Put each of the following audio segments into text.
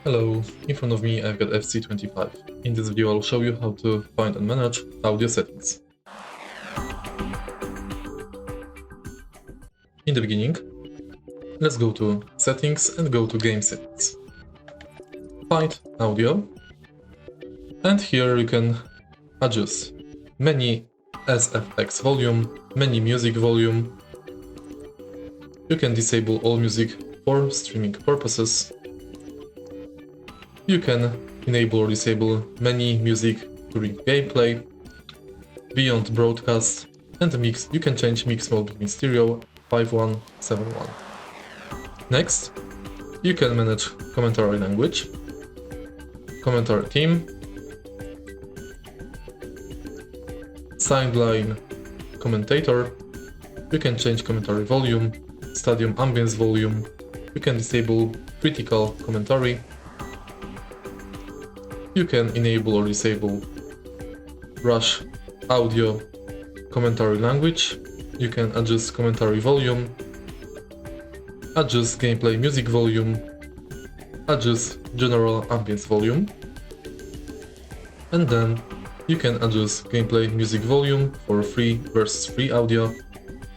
Hello, in front of me I've got FC25. In this video I'll show you how to find and manage audio settings. In the beginning, let's go to Settings and go to Game Settings. Find Audio, and here you can adjust many SFX volume, many music volume. You can disable all music for streaming purposes. You can enable or disable many music during gameplay, beyond broadcast, and mix. You can change mix mode between stereo 5171. Next, you can manage commentary language, commentary theme, sideline commentator. You can change commentary volume, stadium ambience volume. You can disable critical commentary. You can enable or disable rush audio commentary language. You can adjust commentary volume, adjust gameplay music volume, adjust general ambience volume, and then you can adjust gameplay music volume for free versus free audio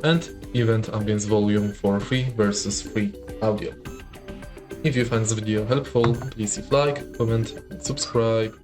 and event ambience volume for free versus free audio. If you find this video helpful, please leave like, comment and subscribe.